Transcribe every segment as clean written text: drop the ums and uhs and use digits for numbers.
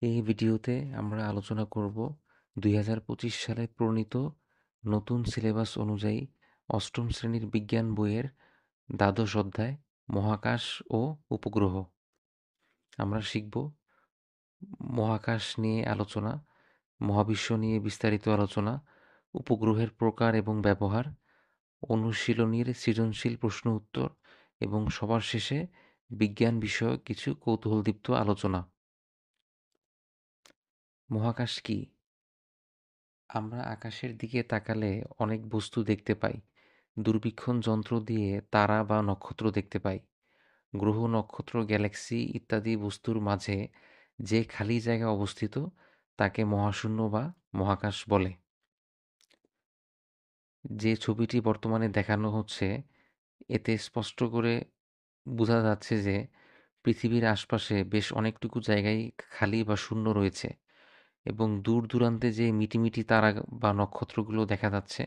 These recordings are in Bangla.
এই ভিডিওতে আমরা আলোচনা করব ২০২৫ সালে প্রণীত নতুন সিলেবাস অনুযায়ী অষ্টম শ্রেণীর বিজ্ঞান বইয়ের দ্বাদশ অধ্যায় মহাকাশ ও উপগ্রহ। আমরা শিখব মহাকাশ নিয়ে আলোচনা, মহাবিশ্ব নিয়ে বিস্তারিত আলোচনা, উপগ্রহের প্রকার এবং ব্যবহার, অনুশীলনীর সৃজনশীল প্রশ্ন উত্তর এবং সবার শেষে বিজ্ঞান বিষয়ক কিছু কৌতূহলদীপ্ত আলোচনা। মহাকাশ কি? আমরা আকাশের দিকে তাকালে অনেক বস্তু দেখতে পাই। দূরবীক্ষণ যন্ত্র দিয়ে তারা বা নক্ষত্র দেখতে পাই। গ্রহ, নক্ষত্র, গ্যালাক্সি ইত্যাদি বস্তুর মাঝে যে খালি জায়গা অবস্থিত তাকে মহাশূন্য বা মহাকাশ বলে। যে ছবিটি বর্তমানে দেখানো হচ্ছে এতে স্পষ্ট করে বোঝা যাচ্ছে যে পৃথিবীর আশপাশে বেশ অনেকটুকু জায়গায় খালি বা শূন্য রয়েছে এবং দূর দূরান্তে যে মিটিমিটি তারা বা নক্ষত্রগুলো দেখা যাচ্ছে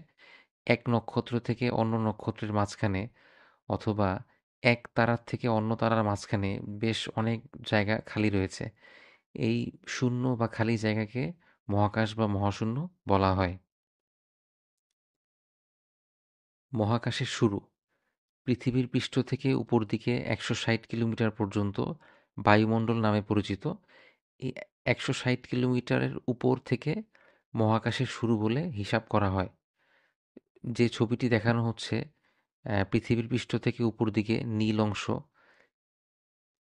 এক নক্ষত্র থেকে অন্য নক্ষত্রের মাঝখানে অথবা এক তারার থেকে অন্য তারার মাঝখানে বেশ অনেক জায়গা খালি রয়েছে। এই শূন্য বা খালি জায়গাকে মহাকাশ বা মহাশূন্য বলা হয়। মহাকাশের শুরু পৃথিবীর পৃষ্ঠ থেকে উপর দিকে ১৬০ কিলোমিটার পর্যন্ত বায়ুমণ্ডল নামে পরিচিত। এই ১৬০ কিলোমিটারের উপর থেকে মহাকাশের শুরু বলে হিসাব করা হয়। যে ছবিটি দেখানো হচ্ছে পৃথিবীর পৃষ্ঠ থেকে উপর দিকে নীল অংশ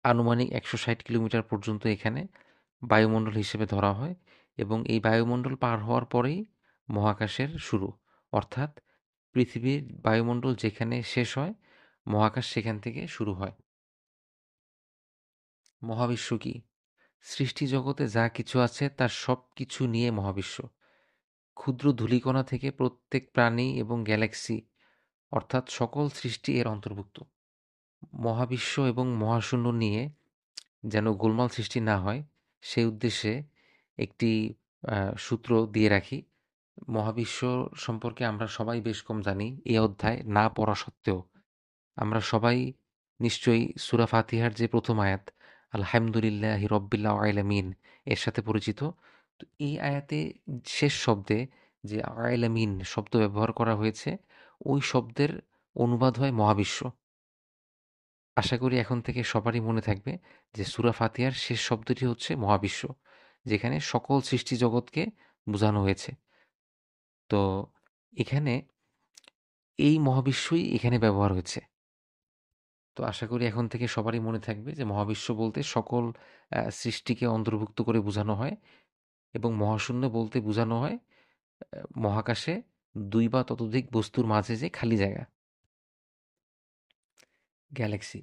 আনুমানিক ১৬০ কিলোমিটার পর্যন্ত এখানে বায়ুমণ্ডল হিসেবে ধরা হয় এবং এই বায়ুমণ্ডল পার হওয়ার পরেই মহাকাশের শুরু। অর্থাৎ পৃথিবীর বায়ুমণ্ডল যেখানে শেষ হয়, মহাকাশ সেখান থেকে শুরু হয়। মহাবিশ্ব কি? সৃষ্টি জগতে যা কিছু আছে তার সব কিছু নিয়ে মহাবিশ্ব। ক্ষুদ্র ধূলিকণা থেকে প্রত্যেক প্রাণী এবং গ্যালাক্সি অর্থাৎ সকল সৃষ্টি এর অন্তর্ভুক্ত। মহাবিশ্ব এবং মহাশূন্য নিয়ে যেন গোলমাল সৃষ্টি না হয়, সেই উদ্দেশ্যে একটি সূত্র দিয়ে রাখি। মহাবিশ্ব সম্পর্কে আমরা সবাই বেশ কম জানি। এই অধ্যায় না পড়া সত্ত্বেও আমরা সবাই নিশ্চয়ই সূরা ফাতিহার যে প্রথম আয়াত, আলহামদুলিল্লাহি রব্বিল আলামিন এর সাথে পরিচিত। তো এই আয়াতে শেষ শব্দে যে আলামিন শব্দ ব্যবহার করা হয়েছে, ওই শব্দের অনুবাদ হয় মহাবিশ্ব। আশা করি এখন থেকে সবারই মনে থাকবে যে সূরা ফাতিহার শেষ শব্দটি হচ্ছে মহাবিশ্ব, যেখানে সকল সৃষ্টি জগৎকে বোঝানো হয়েছে। তো এখানে এই মহাবিশ্বই এখানে ব্যবহার হয়েছে। তো আশা করি এখন থেকে সবারই মনে থাকবে যে মহাবিশ্ব বলতে সকল সৃষ্টিকে অন্তর্ভুক্ত করে বোঝানো হয় এবং মহাশূন্য বলতে বোঝানো হয় মহাকাশে ২ বা ততোধিক বস্তুর মাঝে যে খালি জায়গা। গ্যালাক্সি।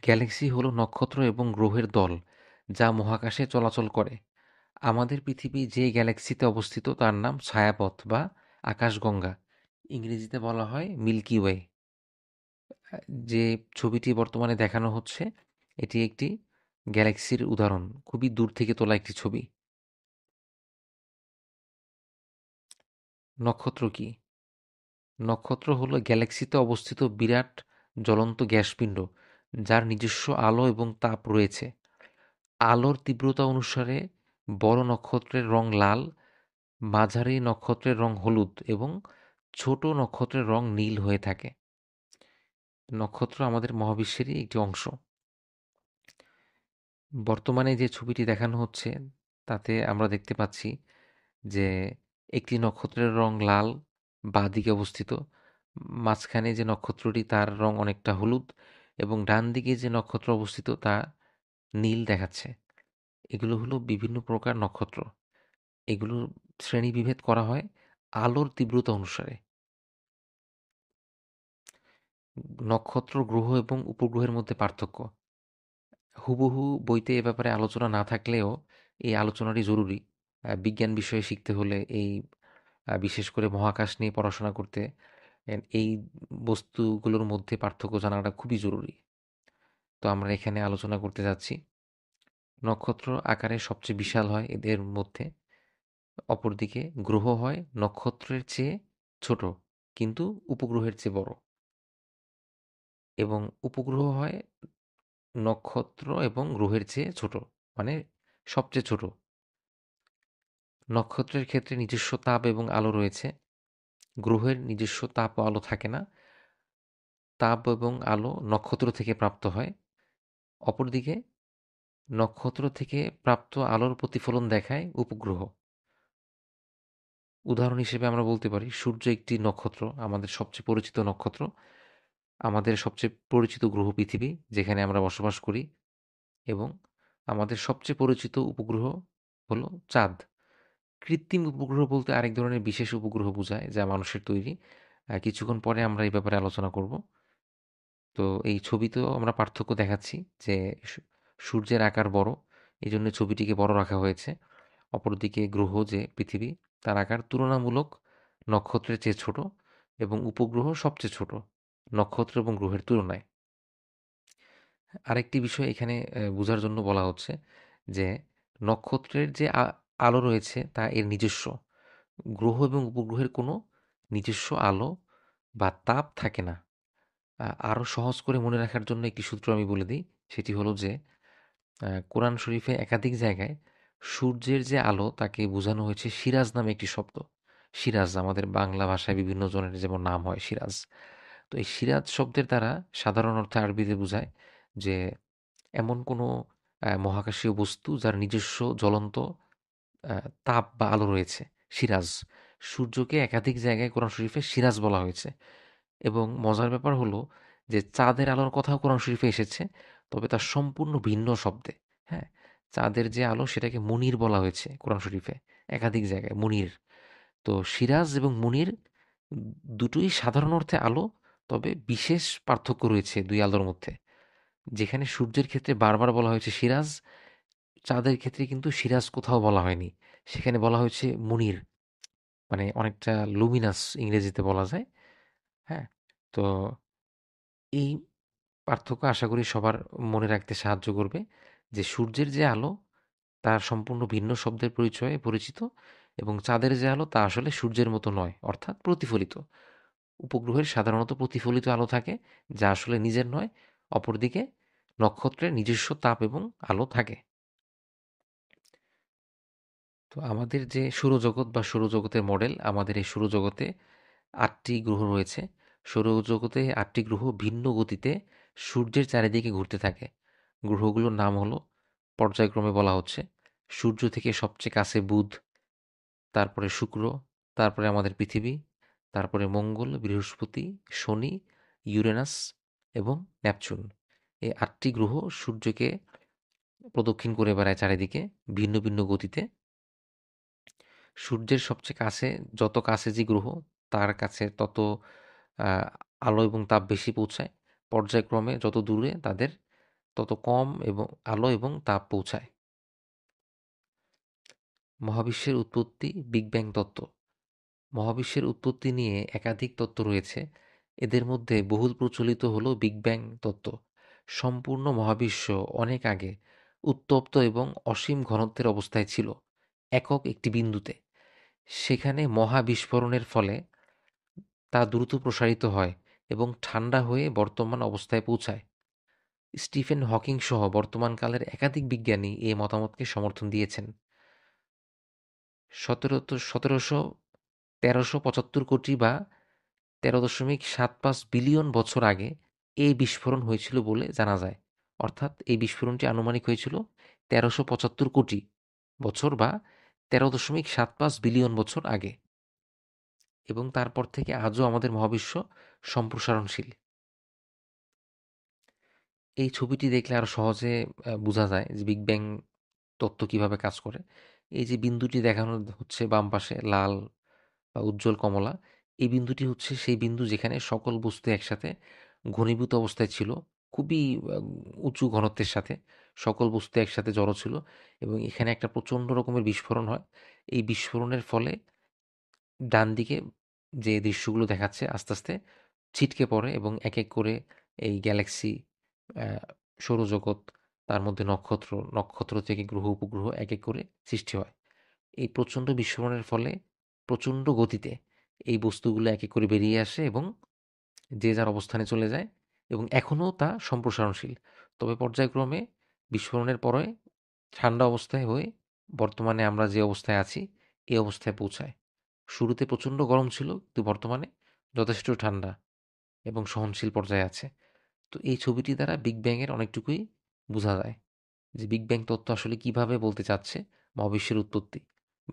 গ্যালাক্সি হলো নক্ষত্র এবং গ্রহের দল যা মহাকাশে চলাচল করে। আমাদের পৃথিবী যে গ্যালাক্সিতে অবস্থিত তার নাম ছায়াপথ বা আকাশগঙ্গা। ইংরেজিতে বলা হয় মিল্কি ওয়ে। যে ছবিটি বর্তমানে দেখানো হচ্ছে এটি একটি গ্যালাক্সির উদাহরণ, খুবই দূর থেকে তোলা একটি ছবি। নক্ষত্র কি? নক্ষত্র হলো গ্যালাক্সিতে অবস্থিত বিরাট জ্বলন্ত গ্যাসপিণ্ড যার নিজস্ব আলো এবং তাপ রয়েছে। আলোর তীব্রতা অনুসারে বড় নক্ষত্রের রং লাল, মাঝারি নক্ষত্রের রং হলুদ এবং ছোট নক্ষত্রের রং নীল হয়ে থাকে। নক্ষত্র আমাদের মহাবিশ্বেরই একটি অংশ। বর্তমানে যে ছবিটি দেখানো হচ্ছে তাতে আমরা দেখতে পাচ্ছি যে একটি নক্ষত্রের রং লাল বাঁদিকে অবস্থিত, মাঝখানে যে নক্ষত্রটি তার রং অনেকটা হলুদ এবং ডান দিকে যে নক্ষত্র অবস্থিত তা নীল দেখাচ্ছে। এগুলো হলো বিভিন্ন প্রকার নক্ষত্র। এগুলোর শ্রেণীবিভেদ করা হয় আলোর তীব্রতা অনুসারে। নক্ষত্র, গ্রহ এবং উপগ্রহের মধ্যে পার্থক্য। হুবহু বইতে এ ব্যাপারে আলোচনা না থাকলেও এই আলোচনাটি জরুরি। বিজ্ঞান বিষয়ে শিখতে হলে এই বিশেষ করে মহাকাশ নিয়ে পড়াশোনা করতে এই বস্তুগুলোর মধ্যে পার্থক্য জানাটা খুবই জরুরি। তো আমরা এখানে আলোচনা করতে যাচ্ছি। নক্ষত্র আকারে সবচেয়ে বিশাল হয় এদের মধ্যে। অপরদিকে গ্রহ হয় নক্ষত্রের চেয়ে ছোট কিন্তু উপগ্রহের চেয়ে বড় এবং উপগ্রহ হয় নক্ষত্র এবং গ্রহের চেয়ে ছোট। মানে সবচেয়ে ছোট। নক্ষত্রের ক্ষেত্রে নিজস্ব তাপ এবং আলো রয়েছে। গ্রহের নিজস্ব তাপ ও আলো থাকে না। তাপ এবং আলো নক্ষত্র থেকে প্রাপ্ত হয়। অপরদিকে নক্ষত্র থেকে প্রাপ্ত আলোর প্রতিফলন দেখায় উপগ্রহ। উদাহরণ হিসেবে আমরা বলতে পারি সূর্য একটি নক্ষত্র, আমাদের সবচেয়ে পরিচিত নক্ষত্র। আমাদের সবচেয়ে পরিচিত গ্রহ পৃথিবী, যেখানে আমরা বসবাস করি, এবং আমাদের সবচেয়ে পরিচিত উপগ্রহ হলো চাঁদ। কৃত্রিম উপগ্রহ বলতে আরেক ধরনের বিশেষ উপগ্রহ বোঝায় যা মানুষের তৈরি। কিছুক্ষণ পরে আমরা এই ব্যাপারে আলোচনা করব। তো এই ছবিতেও আমরা পার্থক্য দেখাচ্ছি যে সূর্যের আকার বড়, এই জন্য ছবিটিকে বড় রাখা হয়েছে। অপরদিকে গ্রহ যে পৃথিবী, তার আকার তুলনামূলক নক্ষত্রের চেয়ে ছোট এবং উপগ্রহ সবচেয়ে ছোট নক্ষত্র এবং গ্রহের তুলনায়। আরেকটি বিষয় এখানে বোঝার জন্য বলা হচ্ছে যে নক্ষত্রের যে আলো রয়েছে তা এর নিজস্ব। গ্রহ এবং উপগ্রহের কোনো নিজস্ব আলো বা তাপ থাকে না। আরও সহজ করে মনে রাখার জন্য একটি সূত্র আমি বলে দিই। সেটি হলো যে কোরআন শরীফে একাধিক জায়গায় সূর্যের যে আলো তাকে বোঝানো হয়েছে সিরাজ নামে একটি শব্দ। সিরাজ আমাদের বাংলা ভাষায় বিভিন্ন জনের যেমন নাম হয় সিরাজ। তো এই সিরাজ শব্দের দ্বারা সাধারণ অর্থে আরবিতে বোঝায় যে এমন কোনো মহাকাশীয় বস্তু যার নিজস্ব জ্বলন্ত তাপ বা আলো রয়েছে, সিরাজ। সূর্যকে একাধিক জায়গায় কোরআন শরীফে সিরাজ বলা হয়েছে। এবং মজার ব্যাপার হলো যে চাঁদের আলোর কথাও কোরআন শরীফে এসেছে, তবে তার সম্পূর্ণ ভিন্ন শব্দে। হ্যাঁ, চাঁদের যে আলো সেটাকে মুনির বলা হয়েছে কোরআন শরীফে একাধিক জায়গায়, মুনির। তো সিরাজ এবং মুনির দুটোই সাধারণ অর্থে আলো, তবে বিশেষ পার্থক্য রয়েছে দুই আলোর মধ্যে। যেখানে সূর্যের ক্ষেত্রে বারবার বলা হয়েছে সিরাজ, চাঁদের ক্ষেত্রে কিন্তু সিরাজ কোথাও বলা হয়নি, সেখানে বলা হয়েছে মুনির, মানে অনেকটা লুমিনাস ইংরেজিতে বলা যায়। হ্যাঁ, তো এই পার্থক্য আশা করি সবার মনে রাখতে সাহায্য করবে যে সূর্যের যে আলো তার সম্পূর্ণ ভিন্ন শব্দের পরিচয়ে পরিচিত, এবং চাঁদের যে আলো তা আসলে সূর্যের মতো নয়, অর্থাৎ প্রতিফলিত। উপগ্রহের সাধারণত প্রতিফলিত আলো থাকে যা আসলে নিজের নয়। অপরদিকে নক্ষত্রের নিজস্ব তাপ এবং আলো থাকে। তো আমাদের যে সৌরজগৎ বা সৌরজগতের মডেল, আমাদের এই সৌরজগতে ৮টি গ্রহ রয়েছে। সৌরজগতে ৮টি গ্রহ ভিন্ন গতিতে সূর্যের চারিদিকে ঘুরতে থাকে। গ্রহগুলোর নাম হলো, পর্যায়ক্রমে বলা হচ্ছে, সূর্য থেকে সবচেয়ে কাছে বুধ, তারপরে শুক্র, তারপরে আমাদের পৃথিবী, তারপরে মঙ্গল, বৃহস্পতি, শনি, ইউরেনাস এবং নেপচুন। এই ৮টি গ্রহ সূর্যকে প্রদক্ষিণ করে বেড়ায় চারিদিকে ভিন্ন ভিন্ন গতিতে। সূর্যের সবচেয়ে কাছে, যত কাছে যে গ্রহ তার কাছে তত আহ, আলো এবং তাপ বেশি পৌঁছায়। পর্যায়ক্রমে যত দূরে তাদের তত কম এবং আলো এবং তাপ পৌঁছায়। মহাবিশ্বের উৎপত্তি, বিগ ব্যাং তত্ত্ব। মহাবিশ্বের উৎপত্তি নিয়ে একাধিক তত্ত্ব রয়েছে। এদের মধ্যে বহুল প্রচলিত হলো বিগ ব্যাং তত্ত্ব। সম্পূর্ণ মহাবিশ্ব অনেক আগে উত্তপ্ত এবং অসীম ঘনত্বের অবস্থায় ছিল, একক একটি বিন্দুতে। সেখানে মহাবিস্ফোরণের ফলে তা দ্রুত প্রসারিত হয় এবং ঠান্ডা হয়ে বর্তমান অবস্থায় পৌঁছায়। স্টিফেন হকিং সহ বর্তমানকালের একাধিক বিজ্ঞানী এই মতামতকে সমর্থন দিয়েছেন। ১৭৭৫ বা ১৩.৭৫ বিলিয়ন বছর আগে এই বিস্ফোরণ হয়েছিল বলে জানা যায়। অর্থাৎ এই বিস্ফোরণটি আনুমানিক হয়েছিল ১৩৭৫ কোটি বছর বা ১৩.৭৫ বিলিয়ন বছর আগে, এবং তারপর থেকে আজও আমাদের মহাবিশ্ব সম্প্রসারণশীল। এই ছবিটি দেখলে আরো সহজে বোঝা যায় যে বিগ ব্যাং তত্ত্ব কিভাবে কাজ করে। এই যে বিন্দুটি দেখানো হচ্ছে বাম পাশে, লাল বা উজ্জ্বল কমলা, এই বিন্দুটি হচ্ছে সেই বিন্দু যেখানে সকল বস্তু একসাথে ঘনীভূত অবস্থায় ছিল, খুবই উঁচু ঘনত্বের সাথে সকল বস্তু একসাথে জড়ো ছিল, এবং এখানে একটা প্রচণ্ড রকমের বিস্ফোরণ হয়। এই বিস্ফোরণের ফলে ডান দিকে যে দৃশ্যগুলো দেখাচ্ছে আস্তে আস্তে ছিটকে পড়ে এবং এক এক করে এই গ্যালাক্সি, সৌরজগৎ, তার মধ্যে নক্ষত্র, নক্ষত্র থেকে গ্রহ উপগ্রহ এক এক করে সৃষ্টি হয়। এই প্রচণ্ড বিস্ফোরণের ফলে প্রচণ্ড গতিতে এই বস্তুগুলো এক এক করে বেরিয়ে আসে এবং যে যার অবস্থানে চলে যায়, এবং এখনও তা সম্প্রসারণশীল। তবে পর্যায়ক্রমে বিস্ফোরণের পরে ঠান্ডা অবস্থায় হয়ে বর্তমানে আমরা যে অবস্থায় আছি এই অবস্থায় পৌঁছায়। শুরুতে প্রচণ্ড গরম ছিল, কিন্তু বর্তমানে যথেষ্ট ঠান্ডা এবং সহনশীল পর্যায়ে আছে। তো এই ছবিটি দ্বারা বিগ ব্যাংয়ের অনেকটুকুই বোঝা যায় যে বিগ ব্যাং তত্ত্ব আসলে কিভাবে বলতে চাচ্ছে মহাবিশ্বের উৎপত্তি।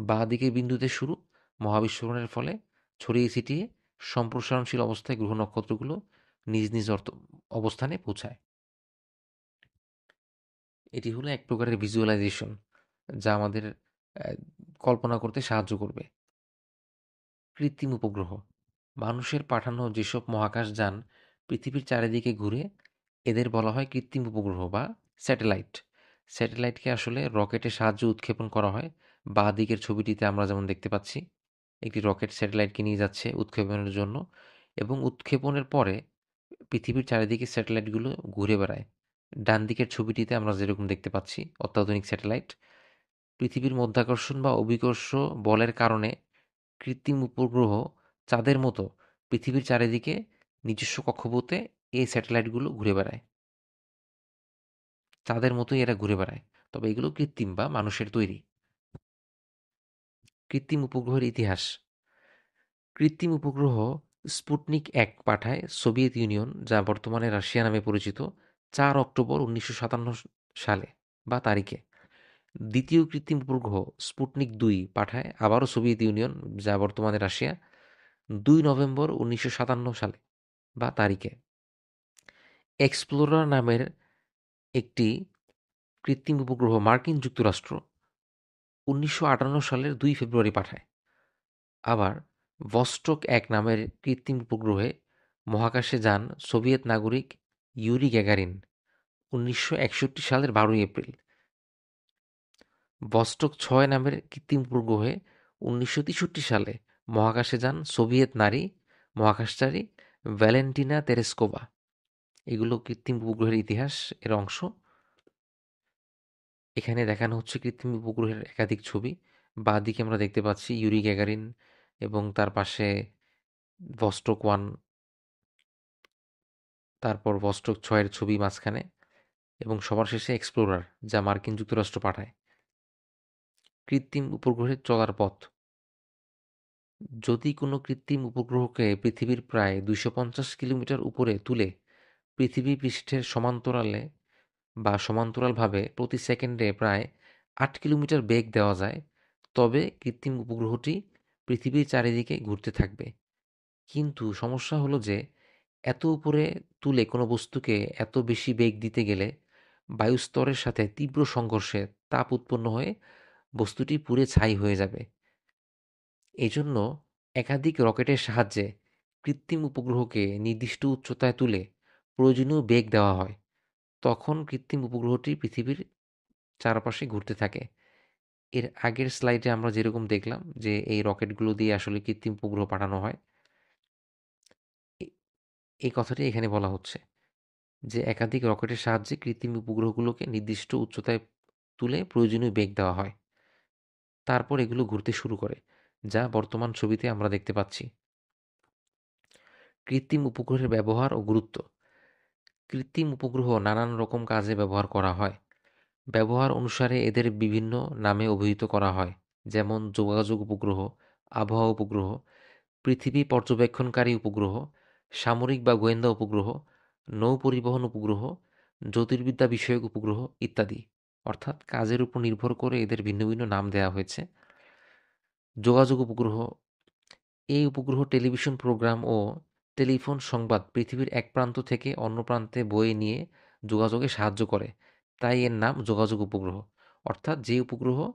বাঁ দিকের বিন্দুতে শুরু, মহাবিস্ফোরণের ফলে ছড়িয়ে ছিটিয়ে সম্প্রসারণশীল অবস্থায় গ্রহ নক্ষত্রগুলো নিজ নিজ অবস্থানে পৌঁছায়। এটি হলো এক প্রকারের ভিজুয়ালাইজেশন, যা আমাদের কল্পনা করতে সাহায্য করবে। কৃত্রিম উপগ্রহ, মানুষের পাঠানো যেসব মহাকাশযান পৃথিবীর চারিদিকে ঘুরে, এদের বলা হয় কৃত্রিম উপগ্রহ বা স্যাটেলাইট। স্যাটেলাইটকে আসলে রকেটের সাহায্যে উৎক্ষেপণ করা হয়। বাঁ দিকের ছবিটিতে আমরা যেমন দেখতে পাচ্ছি, একটি রকেট স্যাটেলাইটকে নিয়ে যাচ্ছে উৎক্ষেপণের জন্য, এবং উৎক্ষেপণের পরে পৃথিবীর চারিদিকে স্যাটেলাইটগুলো ঘুরে বেড়ায়। ডান দিকের ছবিটিতে আমরা যেরকম দেখতে পাচ্ছি অত্যাধুনিক স্যাটেলাইট, পৃথিবীর মধ্যাকর্ষণ বা অভিকর্ষ বলের কারণে কৃত্রিম উপগ্রহ চাঁদের মতো পৃথিবীর চারিদিকে নিজস্ব কক্ষপথে এই স্যাটেলাইটগুলো ঘুরে বেড়ায়। চাঁদের মতোই এরা ঘুরে বেড়ায়, তবে এগুলো কৃত্রিম বা মানুষের তৈরি। কৃত্রিম উপগ্রহের ইতিহাস। কৃত্রিম উপগ্রহ স্পুটনিক-1 পাঠায় সোভিয়েত ইউনিয়ন, যা বর্তমানে রাশিয়া নামে পরিচিত, 4 অক্টোবর 1957 সালে বা তারিখে। দ্বিতীয় কৃত্রিম উপগ্রহ স্পুটনিক-2 পাঠায় আবারও সোভিয়েত ইউনিয়ন, যা বর্তমানে রাশিয়া, 2 নভেম্বর 1957 সালে বা তারিখে। এক্সপ্লোরার নামের একটি কৃত্রিম উপগ্রহ মার্কিন যুক্তরাষ্ট্র 1958 সালের 2 ফেব্রুয়ারি পাঠায়। আবার ভস্টক-1 নামের কৃত্রিম উপগ্রহে মহাকাশে যান সোভিয়েত নাগরিক ইউরি গ্যাগারিন 1961 সালের 12 এপ্রিল। ভস্টক-6 নামের কৃত্রিম উপগ্রহে 1963 সালে মহাকাশে যান সোভিয়েত নারী মহাকাশচারী ভ্যালেন্টিনা তেরেস্কোভা। এগুলো কৃত্রিম উপগ্রহের ইতিহাস এর অংশ। এখানে দেখানো হচ্ছে কৃত্রিম উপগ্রহের একাধিক ছবি। বাঁ দিকে আমরা দেখতে পাচ্ছি ইউরি গ্যাগারিন এবং তার পাশে ভস্টক 1, তারপর ভস্টক 6 এর ছবি মাঝখানে, এবং সবার শেষে এক্সপ্লোরার, যা মার্কিন যুক্তরাষ্ট্র পাঠায়। কৃত্রিম উপগ্রহের চলার পথ। যদি কোনো কৃত্রিম উপগ্রহকে পৃথিবীর প্রায় 250 কিলোমিটার উপরে তুলে পৃথিবী পৃষ্ঠের সমান্তরালে বা সমান্তরালভাবে প্রতি সেকেন্ডে প্রায় 8 কিলোমিটার বেগ দেওয়া যায়, তবে কৃত্রিম উপগ্রহটি পৃথিবীর চারিদিকে ঘুরতে থাকবে। কিন্তু সমস্যা হলো যে এত উপরে তুলে কোনো বস্তুকে এত বেশি বেগ দিতে গেলে বায়ুস্তরের সাথে তীব্র সংঘর্ষে তাপ উৎপন্ন হয়ে বস্তুটি পুড়ে ছাই হয়ে যাবে। এজন্য একাধিক রকেটের সাহায্যে কৃত্রিম উপগ্রহকে নির্দিষ্ট উচ্চতায় তুলে প্রয়োজনীয় বেগ দেওয়া হয়। তখন কৃত্রিম উপগ্রহটি পৃথিবীর চারপাশে ঘুরতে থাকে। এর আগের স্লাইডে আমরা যেরকম দেখলাম যে এই রকেটগুলো দিয়ে আসলে কৃত্রিম উপগ্রহ পাঠানো হয়, এ- এই কথাটি এখানে বলা হচ্ছে যে একাধিক রকেটের সাহায্যে কৃত্রিম উপগ্রহগুলোকে নির্দিষ্ট উচ্চতায় তুলে প্রয়োজনীয় বেগ দেওয়া হয়। তারপর এগুলো ঘুরতে শুরু করে, যা বর্তমান ছবিতে আমরা দেখতে পাচ্ছি। কৃত্রিম উপগ্রহের ব্যবহার ও গুরুত্ব। কৃত্রিম উপগ্রহ নানান রকম কাজে ব্যবহার করা হয়। ব্যবহার অনুসারে এদের বিভিন্ন নামে অভিহিত করা হয়, যেমন যোগাযোগ উপগ্রহ, আবহাওয়া উপগ্রহ, পৃথিবী পর্যবেক্ষণকারী উপগ্রহ, সামরিক বা গোয়েন্দা উপগ্রহ, নৌ পরিবহন উপগ্রহ, জ্যোতির্বিদ্যা বিষয়ক উপগ্রহ ইত্যাদি। অর্থাৎ কাজের উপর নির্ভর করে এদের ভিন্ন ভিন্ন নাম দেওয়া হয়েছে। যোগাযোগ উপগ্রহ, এই উপগ্রহ টেলিভিশন প্রোগ্রাম ও টেলিফোন সংবাদ পৃথিবীর এক প্রান্ত থেকে অন্য প্রান্তে বয়ে নিয়ে যোগাযোগে সাহায্য করে, তাই এর নাম যোগাযোগ উপগ্রহ। অর্থাৎ যে উপগ্রহ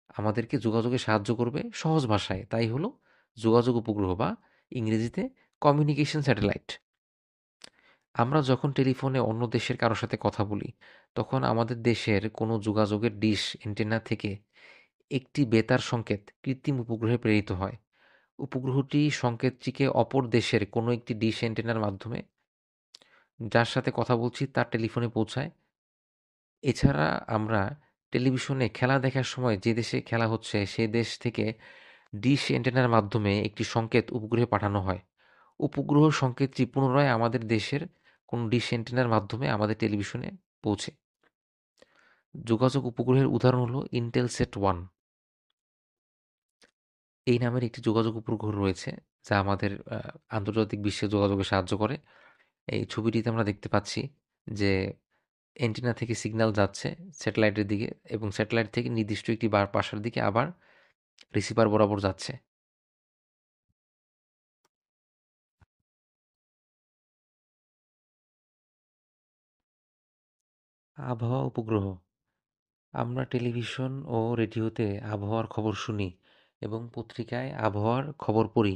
আমাদেরকে যোগাযোগে সাহায্য করবে সহজ ভাষায়, তাই হলো যোগাযোগ উপগ্রহ বা ইংরেজিতে কমিউনিকেশন স্যাটেলাইট। আমরা যখন টেলিফোনে অন্য দেশের কারোর সাথে কথা বলি, তখন আমাদের দেশের কোনো যোগাযোগের ডিশ অ্যান্টেনা থেকে একটি বেতার সংকেত কৃত্রিম উপগ্রহে প্রেরিত হয়। উপগ্রহটি সংকেতটিকে অপর দেশের কোনো একটি ডিশ অ্যান্টেনার মাধ্যমে, যার সাথে কথা বলছি, তার টেলিফোনে পৌঁছায়। এছাড়া আমরা টেলিভিশনে খেলা দেখার সময় যে দেশে খেলা হচ্ছে সে দেশ থেকে ডিশ অ্যান্টেনার মাধ্যমে একটি সংকেত উপগ্রহে পাঠানো হয়। উপগ্রহ সংকেতটি পুনরায় আমাদের দেশের কোনো ডিশ অ্যান্টেনার মাধ্যমে আমাদের টেলিভিশনে পৌঁছে। যোগাযোগ উপগ্রহের উদাহরণ হলো ইন্টেলসেট-1। এই নামের একটি যোগাযোগ উপগ্রহ রয়েছে যা আমাদের আন্তর্জাতিক বিশ্বে যোগাযোগে সাহায্য করে। এই ছবিটিতে আমরা দেখতে পাচ্ছি যে অ্যান্টেনা থেকে সিগন্যাল যাচ্ছে স্যাটেলাইটের দিকে এবং স্যাটেলাইট থেকে নির্দিষ্ট একটি বাসার দিকে আবার রিসিভার বরাবর যাচ্ছে। আবহাওয়া উপগ্রহ। আমরা টেলিভিশন ও রেডিওতে আবহাওয়ার খবর শুনি এবং পত্রিকায় আবহাওয়ার খবর পড়ি।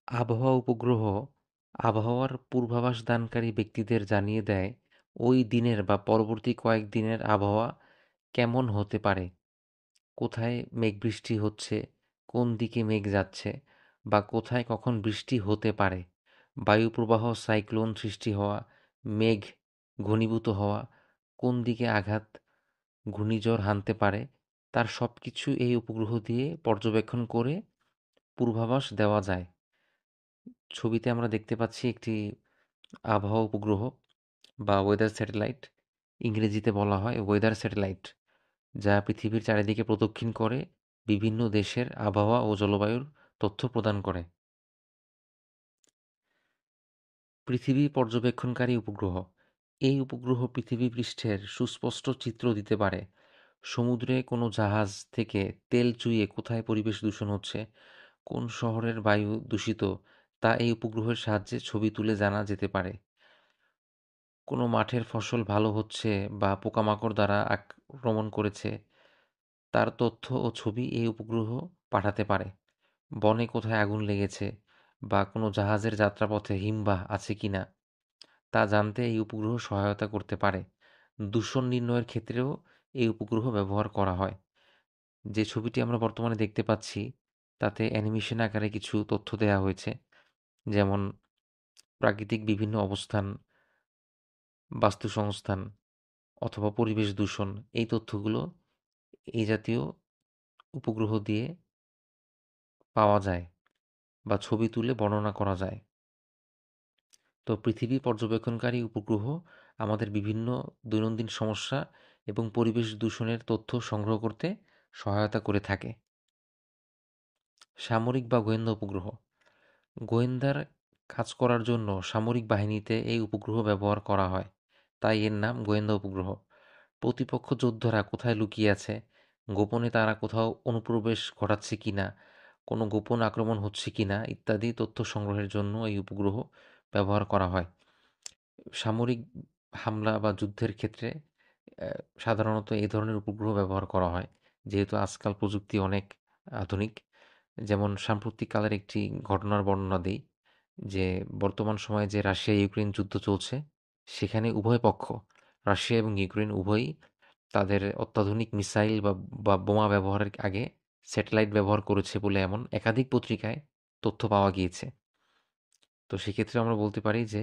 আবহাওয়া উপগ্রহ আবহাওয়ার পূর্বাভাস দানকারী ব্যক্তিদের জানিয়ে দেয় ওই দিনের বা পরবর্তী কয়েকদিনের আবহাওয়া কেমন হতে পারে, কোথায় মেঘবৃষ্টি হচ্ছে, কোন দিকে মেঘ যাচ্ছে, বা কোথায় কখন বৃষ্টি হতে পারে, বায়ুপ্রবাহ, সাইক্লোন সৃষ্টি হওয়া, মেঘ ঘনীভূত হওয়া, কোন দিকে আঘাত ঘূর্ণিঝড় হানতে পারে, তার সবকিছু এই উপগ্রহ দিয়ে পর্যবেক্ষণ করে পূর্বাভাস দেওয়া যায়। ছবিতে আমরা দেখতে পাচ্ছি একটি আবহাওয়া উপগ্রহ বা ওয়েদার স্যাটেলাইট, ইংরেজিতে বলা হয় ওয়েদার স্যাটেলাইট, যা পৃথিবীর চারিদিকে প্রদক্ষিণ করে বিভিন্ন দেশের আবহাওয়া ও জলবায়ুর তথ্য প্রদান করে। পৃথিবী পর্যবেক্ষণকারী উপগ্রহ। এই উপগ্রহ পৃথিবী পৃষ্ঠের সুস্পষ্ট চিত্র দিতে পারে। সমুদ্রে কোনো জাহাজ থেকে তেল চুইয়ে কোথায় পরিবেশ দূষণ হচ্ছে, কোন শহরের বায়ু দূষিত, তা এই উপগ্রহের সাহায্যে ছবি তুলে জানা যেতে পারে। কোনো মাঠের ফসল ভালো হচ্ছে বা পোকামাকড় দ্বারা আক্রমণ করেছে, তার তথ্য ও ছবি এই উপগ্রহ পাঠাতে পারে। বনে কোথায় আগুন লেগেছে বা কোনো জাহাজের যাত্রাপথে হিমবাহ আছে কিনা তা জানতে এই উপগ্রহ সহায়তা করতে পারে। দূষণ নির্ণয়ের ক্ষেত্রেও এই উপগ্রহ ব্যবহার করা হয়। যে ছবিটি আমরা বর্তমানে দেখতে পাচ্ছি তাতে অ্যানিমেশন আকারে কিছু তথ্য দেওয়া হয়েছে, যেমন প্রাকৃতিক বিভিন্ন অবস্থান, বাস্তু সংস্থান অথবা পরিবেশ দূষণ। এই তথ্যগুলো এই জাতীয় উপগ্রহ দিয়ে পাওয়া যায় বা ছবি তুলে বর্ণনা করা যায়। তো পৃথিবী পর্যবেক্ষণকারী উপগ্রহ আমাদের বিভিন্ন দৈনন্দিন সমস্যা এবং পরিবেশ দূষণের তথ্য সংগ্রহ করতে সহায়তা করে থাকে। সামরিক বা গোয়েন্দা উপগ্রহ। গোয়েন্দার কাজ করার জন্য সামরিক বাহিনীতে এই উপগ্রহ ব্যবহার করা হয়, তাই এর নাম গোয়েন্দা উপগ্রহ। প্রতিপক্ষ যোদ্ধারা কোথায় লুকিয়ে আছে, গোপনে তারা কোথাও অনুপ্রবেশ ঘটাচ্ছে কিনা, কোনো গোপন আক্রমণ হচ্ছে কিনা ইত্যাদি তথ্য সংগ্রহের জন্য এই উপগ্রহ ব্যবহার করা হয়। সামরিক হামলা বা যুদ্ধের ক্ষেত্রে সাধারণত এই ধরনের উপগ্রহ ব্যবহার করা হয়, যেহেতু আজকাল প্রযুক্তি অনেক আধুনিক। যেমন সাম্প্রতিককালের একটি ঘটনার বর্ণনা দেই, যে বর্তমান সময়ে যে রাশিয়া ইউক্রেন যুদ্ধ চলছে, সেখানে উভয় পক্ষ, রাশিয়া এবং ইউক্রেন উভয়ই তাদের অত্যাধুনিক মিসাইল বা বোমা ব্যবহারের আগে স্যাটেলাইট ব্যবহার করেছে বলে এমন একাধিক পত্রিকায় তথ্য পাওয়া গিয়েছে। তো সেক্ষেত্রে আমরা বলতে পারি যে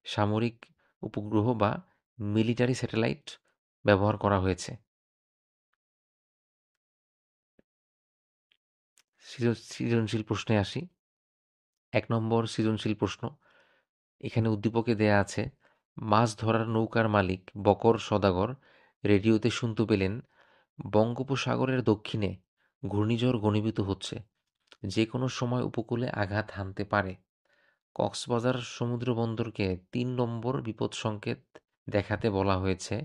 সামরিক উপগ্রহ বা মিলিটারি স্যাটেলাইট ব্যবহার করা হয়েছে। সৃজনশীল প্রশ্নে আসি। ১ নম্বর সৃজনশীল প্রশ্ন। এখানে উদ্দীপকে দেয়া আছে, মাছ ধরার নৌকার মালিক বকর সদাগর রেডিওতে শুনতে পেলেন বঙ্গোপসাগরের দক্ষিণে ঘূর্ণিঝড় ঘনীভূত হচ্ছে, যে কোনো সময় উপকূলে আঘাত হানতে পারে। কক্সবাজার সমুদ্রবন্দরকে ৩ নম্বর বিপদ সংকেত দেখাতে বলা হয়েছে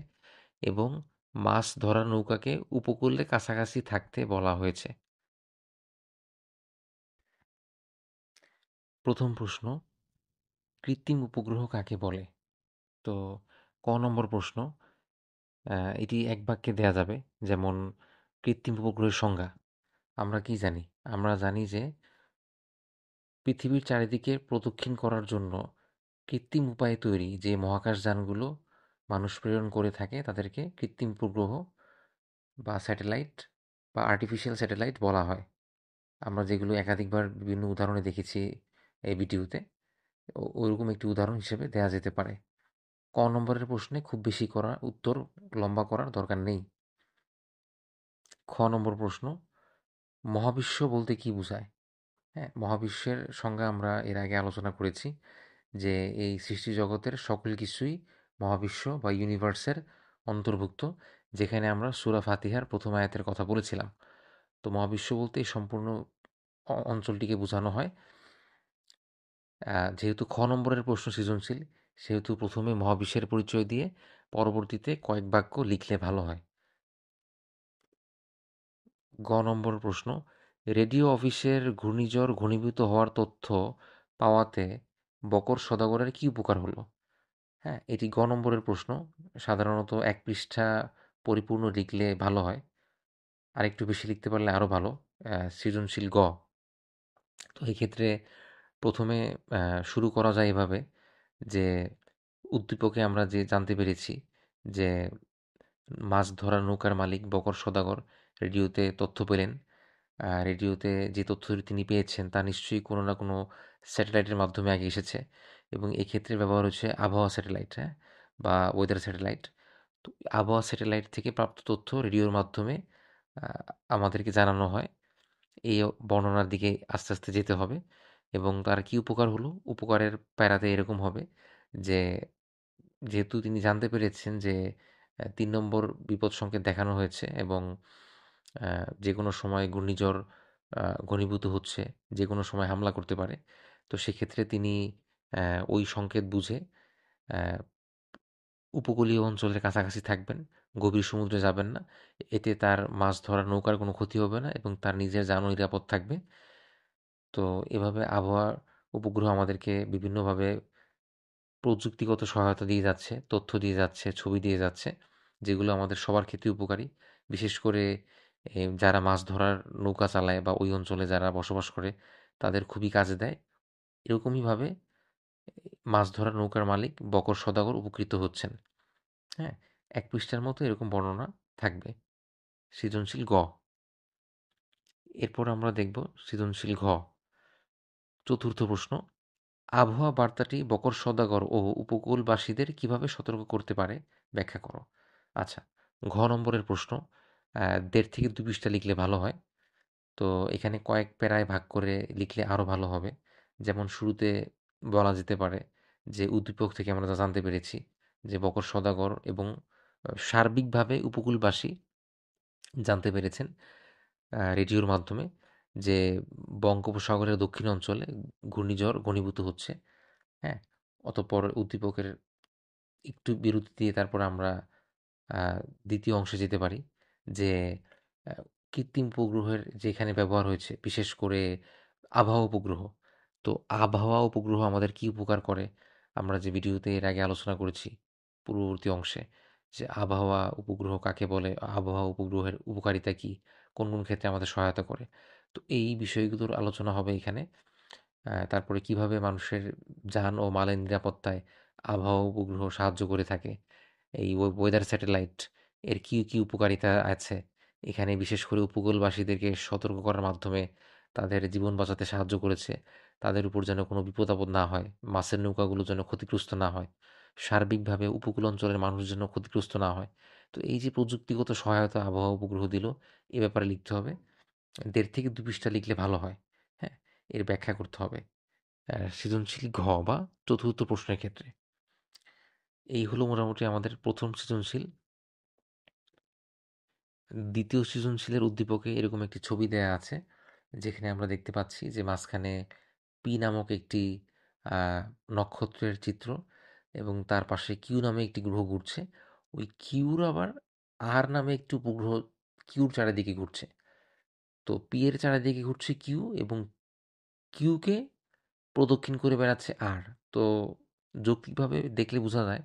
এবং মাছ ধরার নৌকাকে উপকূলের কাছাকাছি থাকতে বলা হয়েছে। প্রথম প্রশ্ন, কৃত্রিম উপগ্রহ কাকে বলে? তো ক নম্বর প্রশ্ন, এটি এক বাক্যে দেয়া যাবে, যেমন কৃত্রিম উপগ্রহের সংজ্ঞা। আমরা কি জানি? আমরা জানি যে পৃথিবীর চারিদিকে প্রদক্ষিণ করার জন্য কৃত্রিম উপায়ে তৈরি যে মহাকাশযানগুলো মানুষ প্রেরণ করে থাকে তাদেরকে কৃত্রিম উপগ্রহ বা স্যাটেলাইট বা আর্টিফিশিয়াল স্যাটেলাইট বলা হয়। আমরা যেগুলো একাধিকবার বিভিন্ন উদাহরণে দেখেছি এই ভিডিওতে, ওইরকম একটি উদাহরণ হিসেবে দেয়া যেতে পারে। ক নম্বরের প্রশ্নে খুব বেশি করা উত্তর লম্বা করার দরকার নেই। খ নম্বর প্রশ্ন, মহাবিশ্ব বলতে কি বোঝায়? হ্যাঁ, মহাবিশ্বের সংজ্ঞা আমরা এর আগে আলোচনা করেছি, যে এই সৃষ্টি জগতের সকল কিছুই মহাবিশ্ব বা ইউনিভার্সের অন্তর্ভুক্ত, যেখানে আমরা সূরা ফাতিহার প্রথম আয়াতের কথা বলেছিলাম। তো মহাবিশ্ব বলতে এই সম্পূর্ণ অঞ্চলটিকে বোঝানো হয়। যেহেতু খ নম্বরের প্রশ্ন সৃজনশীল, সেহেতু প্রথমে মহাবিশ্বের পরিচয় দিয়ে পরবর্তীতে কয়েক বাক্য লিখলে ভালো হয়। গ নম্বর প্রশ্ন, রেডিও অফিসের ঘূর্ণিঝড় ঘনীভূত হওয়ার তথ্য পাওয়াতে বকর সওদাগরের কী উপকার হলো? হ্যাঁ, এটি গ নম্বরের প্রশ্ন। সাধারণত ১ পৃষ্ঠা পরিপূর্ণ লিখলে ভালো হয়। আরেকটু বেশি লিখতে পারলে আরও ভালো। সৃজনশীল গ। তো এক্ষেত্রে ১ম এ শুরু করা যায় এভাবে যে, উদ্দীপকে আমরা যে জানতে পেরেছি যে, মাছ ধরার নৌকার মালিক বকর সওদাগর রেডিওতে তথ্য পেলেন। রেডিওতে যে তথ্যটি তিনি পেয়েছেন তা নিশ্চয়ই কোনো না কোনো স্যাটেলাইটের মাধ্যমে আগে এসেছে এবং এক্ষেত্রে ব্যবহার হচ্ছে আবহাওয়া স্যাটেলাইট, হ্যাঁ? বা ওয়েদার স্যাটেলাইট। তো আবহাওয়া স্যাটেলাইট থেকে প্রাপ্ত তথ্য রেডিওর মাধ্যমে আ আমাদেরকে জানানো হয়। এই বর্ণনার দিকে আস্তে, আস্তে যেতে হবে এবং তার কী উপকার হলো? উপকারের প্যারাতে এরকম হবে যে, যেহেতু তিনি জানতে পেরেছেন যে ৩ নম্বর বিপদ সংকেত দেখানো হয়েছে এবং আ যেকোনো সময় ঘূর্ণিঝড় ঘনীভূত হচ্ছে, যেকোনো সময় হামলা করতে পারে। তো সেক্ষেত্রে তিনি ওই সংকেত বুঝে অ্যা উপকূলীয় অঞ্চলের কাছাকাছি থাকবেন, গভীর সমুদ্রে যাবেন না। এতে তার মাছ ধরার নৌকার কোনো ক্ষতি হবে না এবং তার নিজের জানও নিরাপদ থাকবে। তো এভাবে আবহাওয়ার উপগ্রহ আমাদেরকে বিভিন্নভাবে প্রযুক্তিগত সহায়তা দিয়ে যাচ্ছে, তথ্য দিয়ে যাচ্ছে, ছবি দিয়ে যাচ্ছে, যেগুলো আমাদের সবার ক্ষেত্রেই উপকারী। বিশেষ করে যারা মাছ ধরার নৌকা চালায় বা ওই অঞ্চলে যারা বসবাস করে, তাদের খুবই কাজে দেয়। এরকমইভাবে মাছ ধরার নৌকার মালিক বকর সওদাগর উপকৃত হচ্ছেন। হ্যাঁ? ১ পৃষ্ঠার মতো এরকম বর্ণনা থাকবে। সৃজনশীল গ। এরপর আমরা দেখব সৃজনশীল ঘ। চতুর্থ প্রশ্ন, আবহাওয়া বার্তাটি বকর সওদাগর ও উপকূলবাসীদের কিভাবে সতর্ক করতে পারে ব্যাখ্যা করো। আচ্ছা, ঘ নম্বরের প্রশ্ন, ১.৫ থেকে ২ পৃষ্ঠা লিখলে ভালো হয়। তো এখানে কয়েক প্যারায় ভাগ করে লিখলে আরও ভালো হবে। যেমন শুরুতে বলা যেতে পারে যে, উদ্দীপক থেকে আমরা যা জানতে পেরেছি যে বকর সওদাগর এবং সার্বিকভাবে উপকূলবাসী জানতে পেরেছেন রেডিওর মাধ্যমে যে বঙ্গোপসাগরের দক্ষিণ অঞ্চলে ঘূর্ণিঝড় ঘনীভূত হচ্ছে। হ্যাঁ? অতঃপর উদ্দীপকের একটু বিরতি দিয়ে তারপর আমরা আ ২য় অংশে যেতে পারি যে, আ কৃত্রিম উপগ্রহের যেখানে ব্যবহার হয়েছে, বিশেষ করে আবহাওয়া উপগ্রহ। তো আবহাওয়া উপগ্রহ আমাদের কি উপকার করে? আমরা যে ভিডিওতে এর আগে আলোচনা করেছি পূর্ববর্তী অংশে যে, আবহাওয়া উপগ্রহ কাকে বলে? আবহাওয়া উপগ্রহের উপকারিতা কী? কোন, কোন ক্ষেত্রে আমাদের সহায়তা করে? তো এই বিষয়গুলোর আলোচনা হবে এখানে। তারপরে কিভাবে মানুষের যান ও মালের নিরাপত্তায় আবহাওয়া উপগ্রহ সাহায্য করে থাকে। এই ওয়েদার স্যাটেলাইট এর কী, কী উপকারিতা আছে? এখানে বিশেষ করে উপকূলবাসীদেরকে সতর্ক করার মাধ্যমে তাদের জীবন বাঁচাতে সাহায্য করেছে। তাদের উপর যেন কোনো বিপদ-আপদ না হয়। মাছের নৌকাগুলো যেন ক্ষতিগ্রস্ত না হয়। সার্বিকভাবে উপকূল অঞ্চলের মানুষ যেন ক্ষতিগ্রস্ত না হয়। তো এই যে প্রযুক্তিগত সহায়তা আবহাওয়া উপগ্রহ দিল, এ ব্যাপারে লিখতে হবে। ১.৫ থেকে ২ পৃষ্ঠা লিখলে ভালো হয়। হ্যাঁ? এর ব্যাখ্যা করতে হবে। সৃজনশীল ঘ বা চতুর্থ প্রশ্নের ক্ষেত্রে। এই হলো মোটামুটি আমাদের ১ম সৃজনশীল। ২য় সৃজনশীলের উদ্দীপকে এরকম একটি ছবি দেয়া আছে। যেখানে আমরা দেখতে পাচ্ছি যে মাঝখানে পি নামক একটি আ নক্ষত্রের চিত্র এবং তার পাশে কিউ নামে একটি গ্রহ ঘুরছে। ওই কিউর আবার আর নামে একটি উপগ্রহ কিউর চারিদিকে ঘুরছে। তো পি এর চারিদিকে ঘুরছে কিউ এবং কিউকে প্রদক্ষিণ করে বেড়াচ্ছে আর। তো যৌক্তিকভাবে দেখলে বোঝা যায়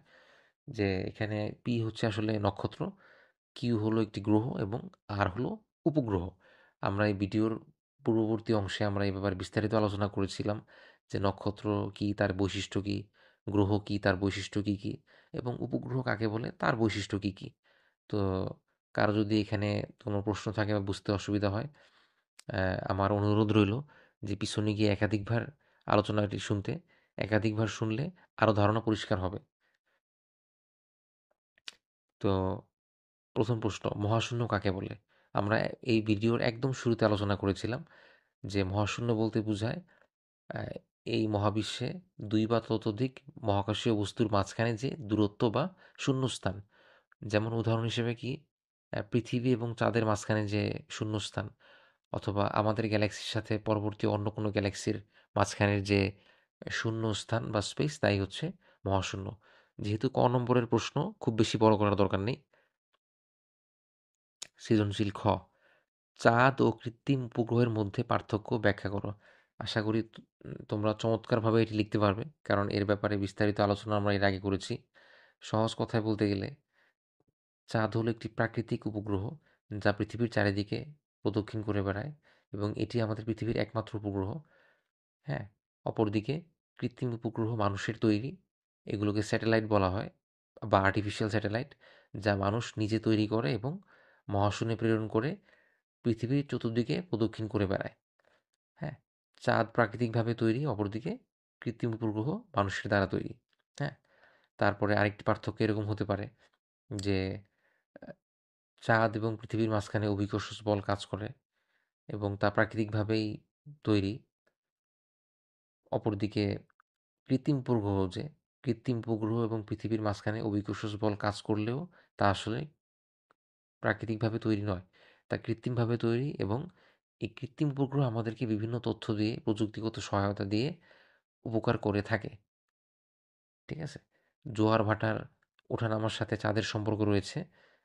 যে এখানে পি হচ্ছে আসলে নক্ষত্র, কিউ হলো একটি গ্রহ এবং আর হলো উপগ্রহ। আমরা এই ভিডিওর পূর্ববর্তী অংশে আমরা এই ব্যাপারে বিস্তারিত আলোচনা করেছিলাম যে নক্ষত্র কী, তার বৈশিষ্ট্য কী, গ্রহ কী, তার বৈশিষ্ট্য কী, কী এবং উপগ্রহ কাকে বলে, তার বৈশিষ্ট্য কী, কী। তো কারো যদি এখানে কোনো প্রশ্ন থাকে বা বুঝতে অসুবিধা হয়, আমার অনুরোধ রইল যে পিছনে গিয়ে একাধিকবার আলোচনাটি শুনতে। একাধিকবার শুনলে আরও ধারণা পরিষ্কার হবে। তো ১ম প্রশ্ন, মহাশূন্য কাকে বলে? আমরা এই ভিডিওর একদম শুরুতে আলোচনা করেছিলাম যে মহাশূন্য বলতে বোঝায় আ এই মহাবিশ্বে ২ বা ততোধিক মহাকাশীয় বস্তুর মাঝখানে যে দূরত্ব বা শূন্যস্থান। যেমন উদাহরণ হিসেবে কি? পৃথিবী এবং চাঁদের মাঝখানে যে শূন্যস্থান অথবা আমাদের গ্যালাক্সির সাথে পরবর্তী অন্য কোনো গ্যালাক্সির মাঝখানের যে শূন্যস্থান বা স্পেস তাই হচ্ছে মহাশূন্য। যেহেতু ক নম্বরের প্রশ্ন খুব বেশি বড় করার দরকার নেই। সৃজনশীল খ, চাঁদ ও কৃত্রিম উপগ্রহের মধ্যে পার্থক্য ব্যাখ্যা করো। আশা করি তোমরা চমৎকারভাবে এটি লিখতে পারবে, কারণ এর ব্যাপারে বিস্তারিত আলোচনা আমরা এর আগে করেছি। সহজ কথায় বলতে গেলে চাঁদ হলো একটি প্রাকৃতিক উপগ্রহ যা পৃথিবীর চারিদিকে প্রদক্ষিণ করে বেড়ায় এবং এটি আমাদের পৃথিবীর একমাত্র উপগ্রহ। হ্যাঁ, অপরদিকে কৃত্রিম উপগ্রহ মানুষের তৈরি, এগুলোকে স্যাটেলাইট বলা হয় বা আর্টিফিশিয়াল স্যাটেলাইট, যা মানুষ নিজে তৈরি করে এবং মহাশূন্যে প্রেরণ করে পৃথিবীর চতুর্দিকে প্রদক্ষিণ করে বেড়ায়। হ্যাঁ, চাঁদ প্রাকৃতিকভাবে তৈরি, অপরদিকে কৃত্রিম উপগ্রহ মানুষের দ্বারা তৈরি। হ্যাঁ, তারপরে আরেকটি পার্থক্য এরকম হতে পারে যে চাঁদ এবং পৃথিবীর মাঝখানে অভিকর্ষ বল কাজ করে এবং তা প্রাকৃতিকভাবেই তৈরি। অপরদিকে কৃত্রিম উপগ্রহ যে কৃত্রিম উপগ্রহ এবং পৃথিবীর মাঝখানে অভিকর্ষ বল কাজ করলেও তা আসলে প্রাকৃতিকভাবে তৈরি নয়, তা কৃত্রিমভাবে তৈরি এবং এই কৃত্রিম উপগ্রহ আমাদেরকে বিভিন্ন তথ্য দিয়ে প্রযুক্তিগত সহায়তা দিয়ে উপকার করে থাকে। ঠিক আছে? জোয়ার ভাটার ওঠানামার সাথে চাঁদের সম্পর্ক রয়েছে,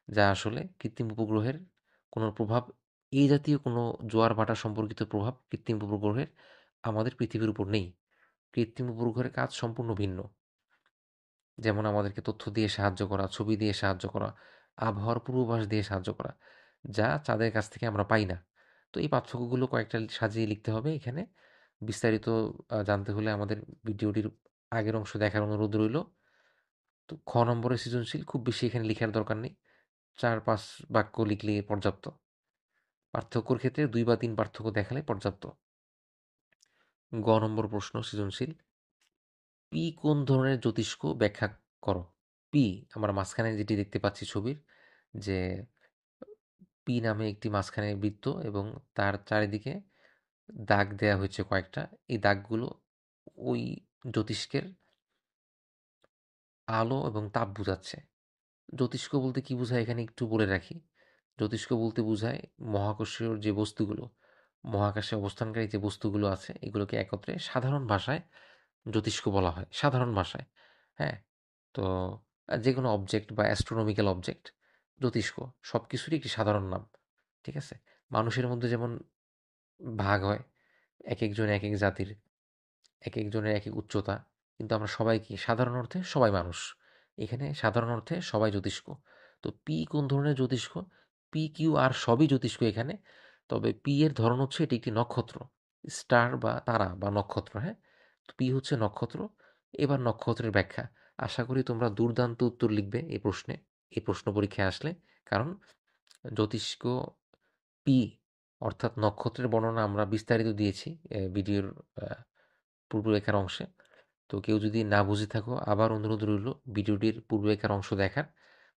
যা আসলে কৃত্রিম উপগ্রহের কোনো প্রভাব, এই জাতীয় কোনো জোয়ার ভাটা সম্পর্কিত প্রভাব কৃত্রিম উপগ্রহের আমাদের পৃথিবীর উপর নেই। কৃত্রিম উপগ্রহের কাজ সম্পূর্ণ ভিন্ন। যেমন আমাদেরকে তথ্য দিয়ে সাহায্য করা, ছবি দিয়ে সাহায্য করা, আবহাওয়ার পূর্বাভাস দিয়ে সাহায্য করা, যা চাঁদের কাছ থেকে আমরা পাই না। তো এই পার্থক্যগুলো কয়েকটা সাজিয়ে লিখতে হবে এখানে। বিস্তারিত জানতে হলে আমাদের ভিডিওটির আগের অংশ দেখার অনুরোধ রইল। তো খ নম্বরের সৃজনশীল খুব বেশি এখানে লিখার দরকার নেই, 4-5 বাক্য লিখলে পর্যাপ্ত। পার্থক্যর ক্ষেত্রে 2 বা 3 পার্থক্য দেখালে পর্যাপ্ত। গ নম্বর প্রশ্ন সৃজনশীল, পি কোন ধরনের জ্যোতিষ্ক ব্যাখ্যা করো। পি, আমরা মাঝখানে যেটি দেখতে পাচ্ছি ছবির, যে পি নামে একটি মাঝখানে বৃত্ত এবং তার চারিদিকে দাগ দেয়া হয়েছে কয়েকটা। এই দাগগুলো ওই জ্যোতিষ্কের আলো এবং তাপ বোঝাচ্ছে। জ্যোতিষ্ক বলতে কি বোঝায় এখানে একটু বলে রাখি। জ্যোতিষ্ক বলতে বোঝায় মহাকর্ষীয় যে বস্তুগুলো, মহাকাশে অবস্থানকারী যে বস্তুগুলো আছে, এগুলোকে একত্রে সাধারণ ভাষায় জ্যোতিষ্ক বলা হয়, সাধারণ ভাষায়। হ্যাঁ, তো যে কোনো অবজেক্ট বা অ্যাস্ট্রোনমিক্যাল অবজেক্ট জ্যোতিষ্ক সব কিছুরই একটি সাধারণ নাম। ঠিক আছে? মানুষের মধ্যে যেমন ভাগ হয়, এক একজন এক এক জাতির, এক একজনের এক এক উচ্চতা, কিন্তু আমরা সবাই কি সাধারণ অর্থে সবাই মানুষ। এখানে সাধারণ অর্থে সবাই জ্যোতিষ্ক। তো পি কোন ধরনের জ্যোতিষ্ক? পি কিউ আর সবই জ্যোতিষ্ক এখানে। তবে পি এর ধরন হচ্ছে এটি একটি নক্ষত্র, স্টার বা তারা বা নক্ষত্র। হ্যাঁ, তো পি হচ্ছে নক্ষত্র। এবার নক্ষত্রের ব্যাখ্যা। আশা করি তোমরা দুর্দান্ত উত্তর লিখবে এই প্রশ্নে, এই প্রশ্ন পরীক্ষায় আসলে। কারণ জ্যোতিষ্ক পি অর্থাৎ নক্ষত্রের বর্ণনা আমরা বিস্তারিত দিয়েছি ভিডিওর পূর্বরেখার অংশে। তো কেউ যদি না বুঝে থাকো, আবার অনুরোধ রইল ভিডিওটির পূর্বরেখার অংশ দেখার।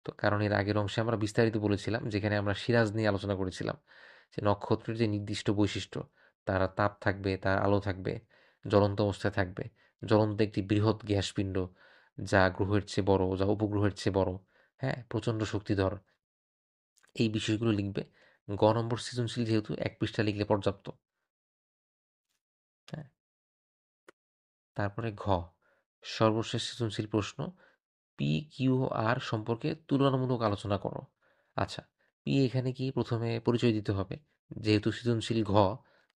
তো কারণ এর আগের অংশে আমরা বিস্তারিত বলেছিলাম, যেখানে আমরা সিরাজ নিয়ে আলোচনা করেছিলাম, যে নক্ষত্রের যে নির্দিষ্ট বৈশিষ্ট্য, তার তাপ থাকবে, তার আলো থাকবে, জ্বলন্ত অবস্থায় থাকবে, জ্বলন্ত একটি বৃহৎ গ্যাস পিণ্ড, যা গ্রহের চেয়ে বড়, যা উপগ্রহের চেয়ে বড়। হ্যাঁ, প্রচণ্ড শক্তিধর। এই বিষয়গুলো লিখবে। গ নম্বর সৃজনশীল যেহেতু 1 পৃষ্ঠা লিখলে পর্যাপ্ত। হ্যাঁ, তারপরে ঘ, সর্বশেষ সৃজনশীল প্রশ্ন, পি কিউ আর সম্পর্কে তুলনামূলক আলোচনা করো। আচ্ছা, পি এখানে কি প্রথমে পরিচয় দিতে হবে, যেহেতু সৃজনশীল ঘ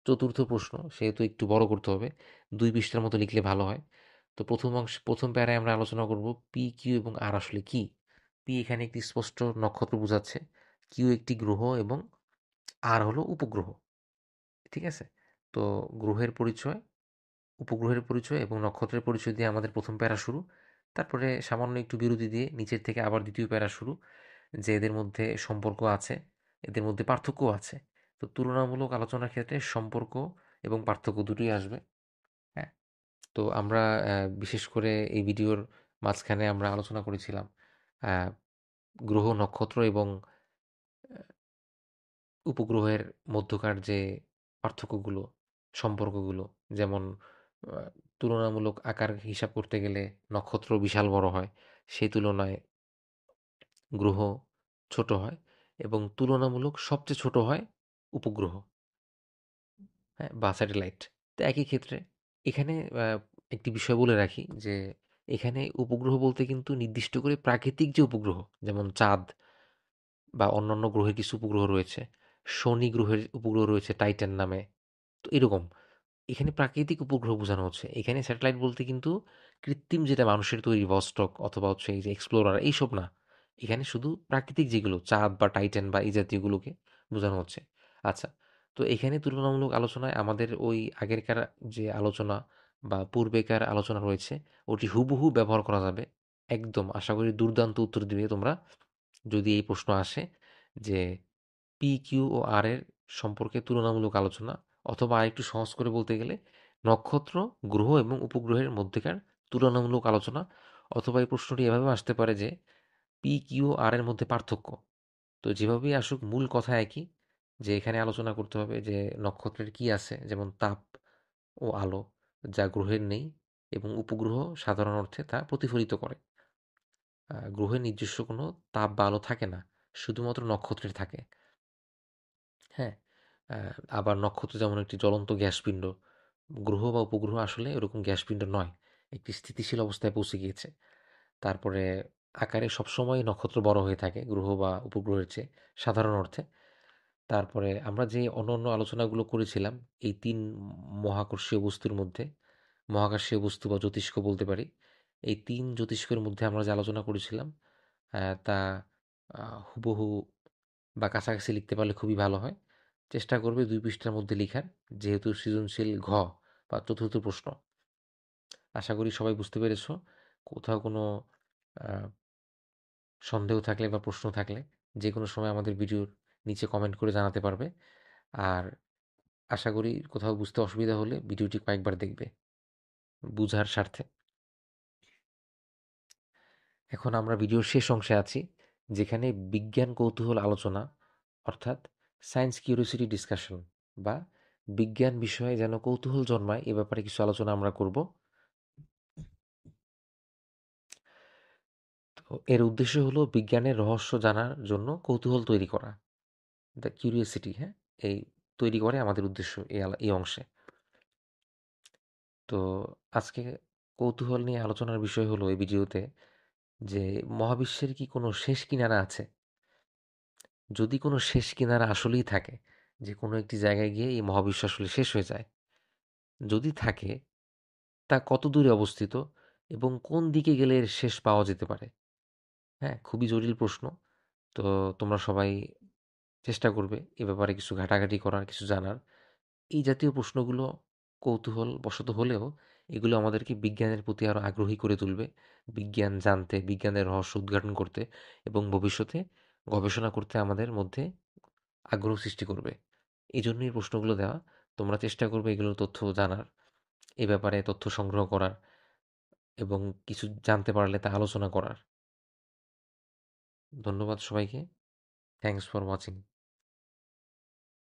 চতুর্থ প্রশ্ন সেহেতু একটু বড় করতে হবে, 2 পৃষ্ঠার মতো লিখলে ভালো হয়। তো প্রথম অংশ, প্রথম প্যারায় আমরা আলোচনা করব পি কিউ এবং আর আসলে কি। পি এখানে একটি স্পষ্ট নক্ষত্র বোঝাচ্ছে, কিউ একটি গ্রহ এবং আর হলো উপগ্রহ। ঠিক আছে? তো গ্রহের পরিচয়, উপগ্রহের পরিচয় এবং নক্ষত্রের পরিচয় দিয়ে আমাদের প্রথম প্যারা শুরু। তারপরে সামান্য একটু বিরতি দিয়ে নিচের থেকে আবার দ্বিতীয় প্যারা শুরু, যে এদের মধ্যে সম্পর্ক আছে, এদের মধ্যে পার্থক্যও আছে। তো তুলনামূলক আলোচনার ক্ষেত্রে সম্পর্ক এবং পার্থক্য দুটোই আসবে। হ্যাঁ, তো আমরা বিশেষ করে এই ভিডিওর মাঝখানে আমরা আলোচনা করেছিলাম আহ, গ্রহ, নক্ষত্র এবং উপগ্রহের মধ্যকার যে পার্থক্যগুলো, সম্পর্কগুলো, যেমন আহ, তুলনামূলক আকার হিসাব করতে গেলে নক্ষত্র বিশাল বড় হয়, সেই তুলনায় গ্রহ ছোট হয়। এবং তুলনামূলক সবচেয়ে ছোট হয় উপগ্রহ, হ্যাঁ? বা স্যাটেলাইট। তো একই ক্ষেত্রে এখানে আ একটি বিষয় বলে রাখি যে এখানে উপগ্রহ বলতে কিন্তু নির্দিষ্ট করে প্রাকৃতিক যে উপগ্রহ, যেমন চাঁদ বা অন্যান্য গ্রহের কিছু উপগ্রহ রয়েছে। শনি গ্রহের উপগ্রহ রয়েছে টাইটান নামে। তো এরকম। এখানে প্রাকৃতিক উপগ্রহ বোঝানো হচ্ছে। এখানে স্যাটেলাইট বলতে কিন্তু কৃত্রিম, যেটা মানুষের তৈরি ভস্টক অথবা হচ্ছে এই যে এক্সপ্লোরার এইসব না। এখানে শুধু প্রাকৃতিক যেগুলো চাঁদ বা টাইটান বা এই জাতীয়গুলোকে বোঝানো হচ্ছে। আচ্ছা, তো এখানে তুলনামূলক আলোচনায় আমাদের ওই আগেরকার যে আলোচনা বা পূর্বেকার আলোচনা রয়েছে ওটি হুবহু ব্যবহার করা যাবে। একদম আশা করি দুর্দান্ত উত্তর দিবে তোমরা যদি এই প্রশ্ন আসে যে পি, কিউ ও আর এর সম্পর্কে তুলনামূলক আলোচনা, অথবা আরেকটু সহজ করে বলতে গেলে নক্ষত্র, গ্রহ এবং উপগ্রহের মধ্যেকার তুলনামূলক আলোচনা, অথবা এই প্রশ্নটি এভাবেও আসতে পারে যে পি, কিউ ও আর এর মধ্যে পার্থক্য। তো যেভাবেই আসুক মূল কথা একই, যে এখানে আলোচনা করতে হবে যে নক্ষত্রের কি আছে, যেমন তাপ ও আলো, যা গ্রহের নেই, এবং উপগ্রহ সাধারণ অর্থে তা প্রতিফলিত করে। গ্রহের নিজস্ব কোনো তাপ বা আলো থাকে না, শুধুমাত্র নক্ষত্রের থাকে। হ্যাঁ? আ আবার নক্ষত্র যেমন একটি জ্বলন্ত গ্যাসপিণ্ড, গ্রহ বা উপগ্রহ আসলে ওরকম গ্যাসপিণ্ড নয়। একটি স্থিতিশীল অবস্থায় পৌঁছে গিয়েছে। তারপরে আকারে সবসময় নক্ষত্র বড় হয়ে থাকে গ্রহ বা উপগ্রহের চেয়ে, সাধারণ অর্থে। তারপরে আমরা যে অন্যান্য আলোচনাগুলো করেছিলাম এই ৩ মহাকর্ষীয় বস্তুর মধ্যে, মহাকাশীয় বস্তু বা জ্যোতিষ্ক বলতে পারি। এই ৩ জ্যোতিষ্কের মধ্যে আমরা যে আলোচনা করেছিলাম তা হুবহু বা কাছাকাছি লিখতে পারলে খুবই ভালো হয়। চেষ্টা করবে ২ পৃষ্ঠার মধ্যে লিখার, যেহেতু সৃজনশীল বা চতুর্থ প্রশ্ন। আশা করি সবাই বুঝতে পেরেছো। কোথাও কোনো আ সন্দেহ থাকলে বা প্রশ্ন থাকলে যেকোনো সময় আমাদের ভিডিওর নিচে কমেন্ট করে জানাতে পারবে। আর আশা করি কোথাও বুঝতে অসুবিধা হলে ভিডিওটি কয়েকবার দেখবে বুঝার স্বার্থে। এখন আমরা ভিডিওর শেষ অংশে আছি, যেখানে বিজ্ঞান কৌতূহল আলোচনা, অর্থাৎ সায়েন্স কিউরিওসিটি ডিসকাশন, বা বিজ্ঞান বিষয়ে যেন কৌতূহল জন্মায় এ ব্যাপারে কিছু আলোচনা আমরা করব। তো এর উদ্দেশ্য হলো বিজ্ঞানের রহস্য জানার জন্য কৌতূহল তৈরি করা, দ্য কিউরিওসিটি, হ্যাঁ, এই তৈরি করে আমাদের উদ্দেশ্য এই অংশে। তো আজকে কৌতূহল নিয়ে আলোচনার বিষয় হলো এই ভিডিওতে যে মহাবিশ্বের কি কোনো শেষ কিনারা আছে? যদি কোনো শেষ কিনারা আসলেই থাকে, যে কোনো একটি জায়গায় গিয়ে এই মহাবিশ্ব আসলে শেষ হয়ে যায়, যদি থাকে, তা কত দূরে অবস্থিত এবং কোন দিকে গেলে এর শেষ পাওয়া যেতে পারে? হ্যাঁ, খুবই জটিল প্রশ্ন। তো তোমরা সবাই চেষ্টা করবে এ ব্যাপারে কিছু ঘাটাঘাটি করার, কিছু জানার। এই জাতীয় প্রশ্নগুলো কৌতূহল বশত হলেও এগুলো আমাদেরকে বিজ্ঞানের প্রতি আরো আগ্রহী করে তুলবে, বিজ্ঞান জানতে, বিজ্ঞানের রহস্য উদ্ঘাটন করতে এবং ভবিষ্যতে গবেষণা করতে আমাদের মধ্যে আগ্রহ সৃষ্টি করবে। এজন্যই প্রশ্নগুলো দেওয়া। তোমরা চেষ্টা করবে এগুলোর তথ্য জানার, এ ব্যাপারে তথ্য সংগ্রহ করার এবং কিছু জানতে পারলে তা আলোচনা করার। ধন্যবাদ সবাইকে। Thanks for watching.